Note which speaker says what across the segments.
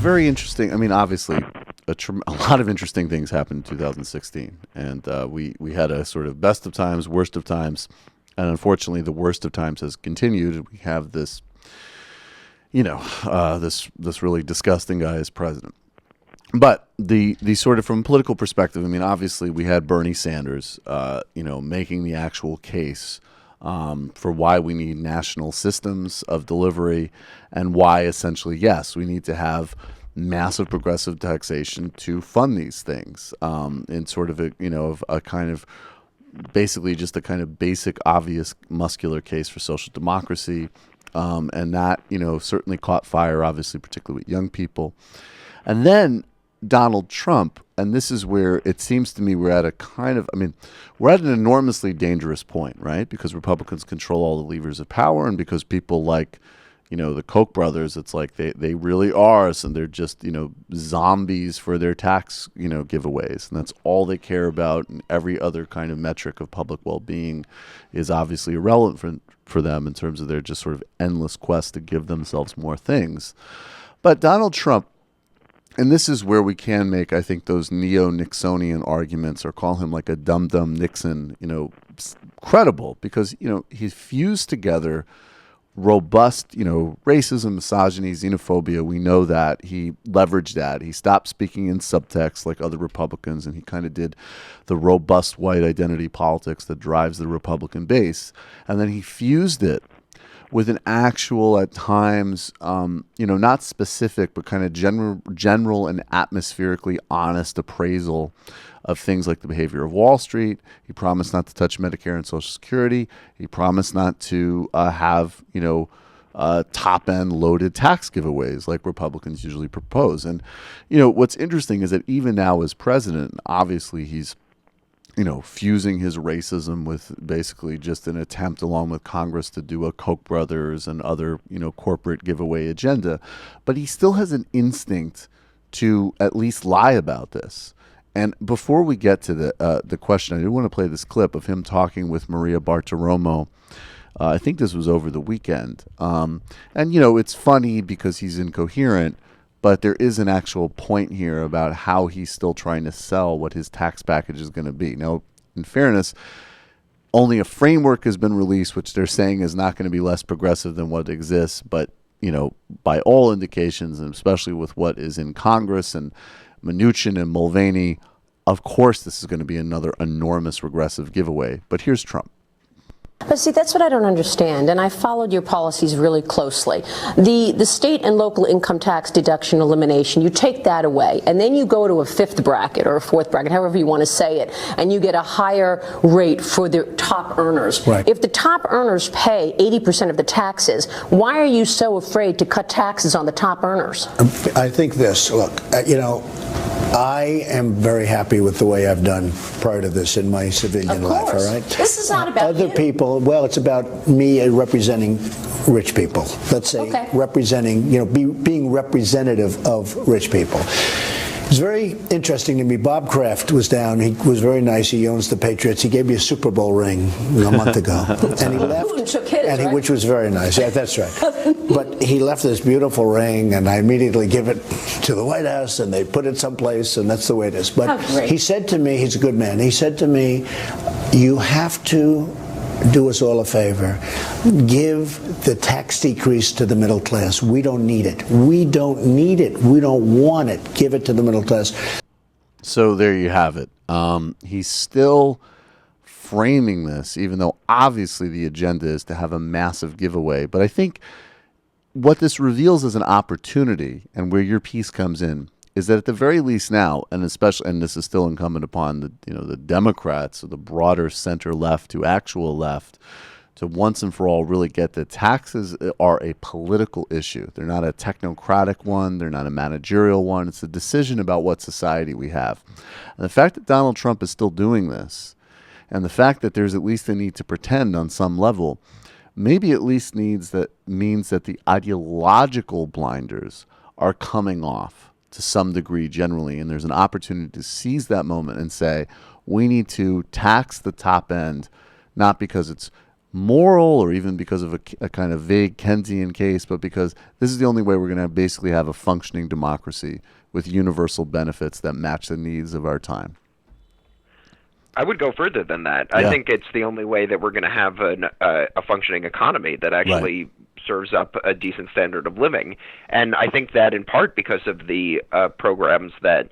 Speaker 1: very interesting. I mean, obviously, a lot of interesting things happened in 2016, and we had a sort of best of times, worst of times, and unfortunately, the worst of times has continued. We have this, this really disgusting guy as president. But the sort of from a political perspective, I mean, obviously, we had Bernie Sanders, making the actual case for why we need national systems of delivery, and why essentially, yes, we need to have massive progressive taxation to fund these things in sort of a kind of basically just a kind of basic, obvious, muscular case for social democracy. And that, certainly caught fire, obviously, particularly with young people. And then Donald Trump, and this is where it seems to me we're at we're at an enormously dangerous point, right? Because Republicans control all the levers of power, and because people like, the Koch brothers, it's like they really are, and they're just, zombies for their tax, giveaways. And that's all they care about. And every other kind of metric of public well-being is obviously irrelevant for them in terms of their just sort of endless quest to give themselves more things. But Donald Trump, and this is where we can make, I think, those neo-Nixonian arguments, or call him like a dum-dum Nixon, credible, because, he fused together robust, racism, misogyny, xenophobia. We know that. He leveraged that. He stopped speaking in subtext like other Republicans, and he kind of did the robust white identity politics that drives the Republican base. And then he fused it with an actual, at times, not specific, but kind of general and atmospherically honest appraisal of things like the behavior of Wall Street. He promised not to touch Medicare and Social Security. He promised not to have, top-end loaded tax giveaways like Republicans usually propose. And, what's interesting is that even now as president, obviously he's, fusing his racism with basically just an attempt along with Congress to do a Koch brothers and other, corporate giveaway agenda. But he still has an instinct to at least lie about this. And before we get to the question, I do want to play this clip of him talking with Maria Bartiromo. I think this was over the weekend. And, it's funny because he's incoherent, but there is an actual point here about how he's still trying to sell what his tax package is going to be. Now, in fairness, only a framework has been released, which they're saying is not going to be less progressive than what exists. But, by all indications, and especially with what is in Congress and Mnuchin and Mulvaney, of course this is going to be another enormous regressive giveaway. But here's Trump.
Speaker 2: But see, that's what I don't understand, and I followed your policies really closely. The state and local income tax deduction elimination, you take that away, and then you go to a fifth bracket or a fourth bracket, however you want to say it, and you get a higher rate for the top earners.
Speaker 3: Right.
Speaker 2: If the top earners pay 80% of the taxes, why are you so afraid to cut taxes on the top earners?
Speaker 3: I think this, look, I am very happy with the way I've done prior to this in my civilian life, all right?
Speaker 2: This is not about
Speaker 3: other
Speaker 2: you.
Speaker 3: People. Well, it's about me representing rich people. Let's say representing, being representative of rich people. It's very interesting to me. Bob Kraft was down. He was very nice. He owns the Patriots. He gave me a Super Bowl ring a month ago, and he left.
Speaker 2: And shook his, right?
Speaker 3: Which was very nice. Yeah, that's right. But he left this beautiful ring, and I immediately give it to the White House, and they put it someplace, and that's the way it is. But he said to me, he's a good man. He said to me, "You have to do us all a favor. Give the tax decrease to the middle class. We don't need it. We don't need it. We don't want it. Give it to the middle class."
Speaker 1: So there you have it. He's still framing this, even though obviously the agenda is to have a massive giveaway. But I think what this reveals as an opportunity, and where your piece comes in, is that at the very least now, and especially, and this is still incumbent upon the Democrats or the broader center left to actual left, to once and for all really get that taxes are a political issue. They're not a technocratic one. They're not a managerial one. It's a decision about what society we have. And the fact that Donald Trump is still doing this, and the fact that there's at least a need to pretend on some level, maybe at least means that the ideological blinders are coming off to some degree generally, and there's an opportunity to seize that moment and say, we need to tax the top end, not because it's moral or even because of a kind of vague Keynesian case, but because this is the only way we're going to basically have a functioning democracy with universal benefits that match the needs of our time?
Speaker 4: I would go further than that.
Speaker 1: Yeah.
Speaker 4: I think it's the only way that we're going to have a functioning economy that actually serves up a decent standard of living. And I think that in part because of the programs that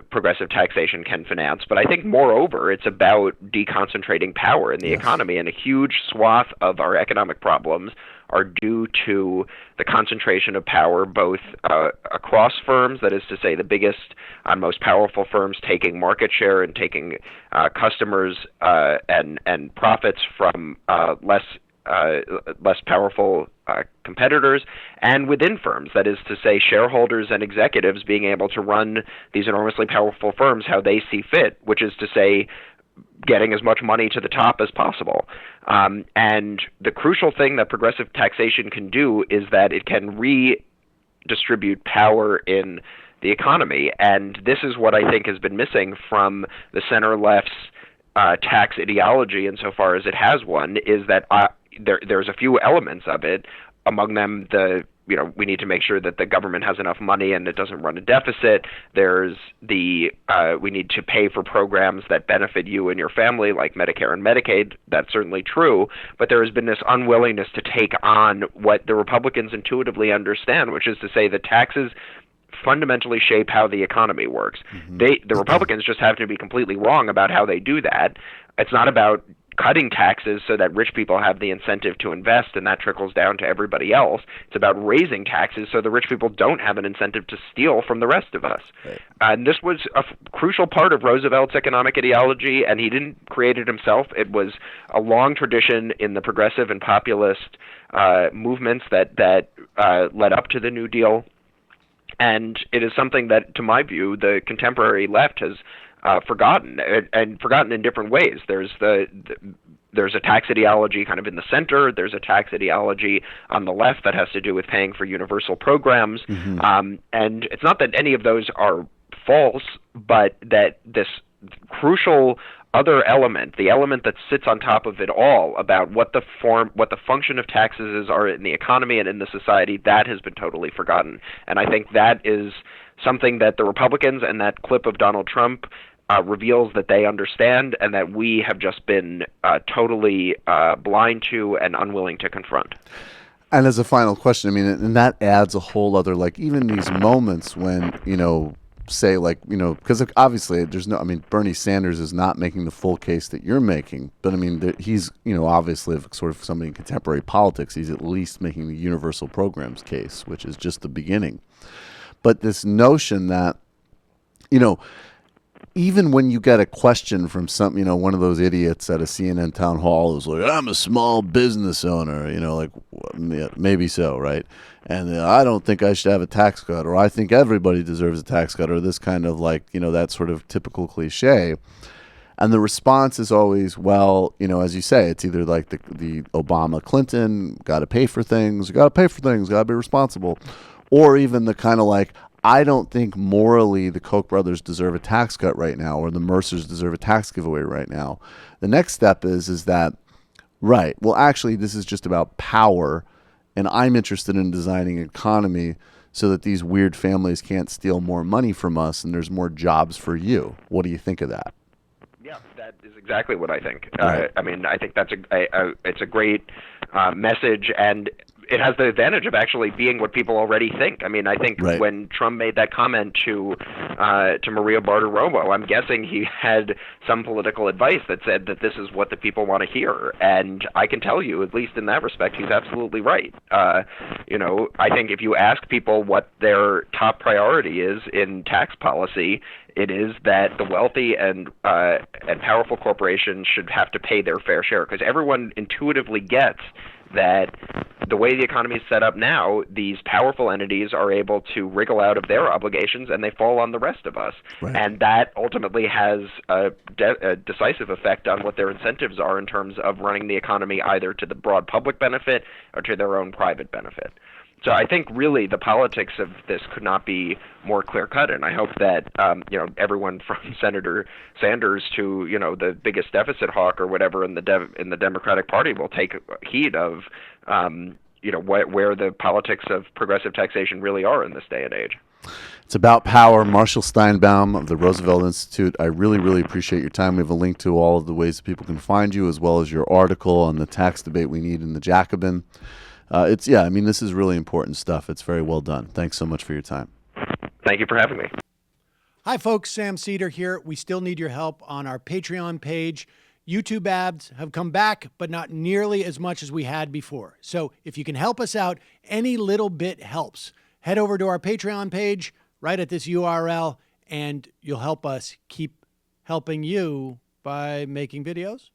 Speaker 4: progressive taxation can finance. But I think, moreover, it's about deconcentrating power in the economy. And a huge swath of our economic problems are due to the concentration of power both across firms, that is to say the biggest and most powerful firms taking market share and taking customers and profits from less powerful competitors, and within firms, that is to say shareholders and executives being able to run these enormously powerful firms how they see fit, which is to say getting as much money to the top as possible. And the crucial thing that progressive taxation can do is that it can redistribute power in the economy. And this is what I think has been missing from the center-left's tax ideology, insofar as it has one, is that there's a few elements of it, among them we need to make sure that the government has enough money and it doesn't run a deficit. There's we need to pay for programs that benefit you and your family, like Medicare and Medicaid. That's certainly true, but there has been this unwillingness to take on what the Republicans intuitively understand, which is to say that taxes fundamentally shape how the economy works. The Republicans just have to be completely wrong about how they do that. It's not about cutting taxes so that rich people have the incentive to invest and that trickles down to everybody else. It's about raising taxes so the rich people don't have an incentive to steal from the rest of us. Right. And this was a crucial part of Roosevelt's economic ideology, and he didn't create it himself. It was a long tradition in the progressive and populist movements that led up to the New Deal. And it is something that, to my view, the contemporary left has forgotten, and forgotten in different ways. There's a tax ideology kind of in the center. There's a tax ideology on the left that has to do with paying for universal programs. And it's not that any of those are false, but that this crucial other element, the element that sits on top of it all, about what the function of taxes are in the economy and in the society, that has been totally forgotten. And I think that is something that the Republicans and that clip of Donald Trump reveals that they understand, and that we have just been totally blind to and unwilling to confront.
Speaker 1: And as a final question, I mean, and that adds a whole other, like, even these moments when, say, like, because obviously Bernie Sanders is not making the full case that you're making, but I mean, he's, obviously sort of somebody in contemporary politics, he's at least making the universal programs case, which is just the beginning. But this notion that, even when you get a question from some, one of those idiots at a CNN town hall who's like, I'm a small business owner, like, maybe so, right? And I don't think I should have a tax cut, or I think everybody deserves a tax cut, or this kind of like, that sort of typical cliche. And the response is always, well, as you say, it's either like the Obama Clinton, got to pay for things, got to be responsible, or even the kind of like, I don't think morally the Koch brothers deserve a tax cut right now, or the Mercers deserve a tax giveaway right now. The next step is that, right, well, actually, this is just about power, and I'm interested in designing an economy so that these weird families can't steal more money from us and there's more jobs for you. What do you think of that?
Speaker 4: Yeah, that is exactly what I think.
Speaker 1: Right.
Speaker 4: I think that's it's a great message, and it has the advantage of actually being what people already think. I mean, I think
Speaker 1: right.
Speaker 4: when Trump made that comment to Maria Bartiromo, I'm guessing he had some political advice that said that this is what the people want to hear. And I can tell you, at least in that respect, he's absolutely right. I think if you ask people what their top priority is in tax policy, it is that the wealthy and powerful corporations should have to pay their fair share, because everyone intuitively gets that the way the economy is set up now, these powerful entities are able to wriggle out of their obligations and they fall on the rest of us.
Speaker 1: Right.
Speaker 4: And that ultimately has a decisive effect on what their incentives are in terms of running the economy either to the broad public benefit or to their own private benefit. So I think really the politics of this could not be more clear-cut, and I hope that everyone from Senator Sanders to the biggest deficit hawk or whatever in the Democratic Party will take heed of where the politics of progressive taxation really are in this day and age.
Speaker 1: It's about power. Marshall Steinbaum of the Roosevelt Institute. I really, really appreciate your time. We have a link to all of the ways that people can find you, as well as your article on the tax debate we need in the Jacobin. This is really important stuff. It's very well done. Thanks so much for your time.
Speaker 4: Thank you for having me.
Speaker 5: Hi, folks. Sam Seder here. We still need your help on our Patreon page. YouTube ads have come back, but not nearly as much as we had before. So if you can help us out, any little bit helps. Head over to our Patreon page right at this URL, and you'll help us keep helping you by making videos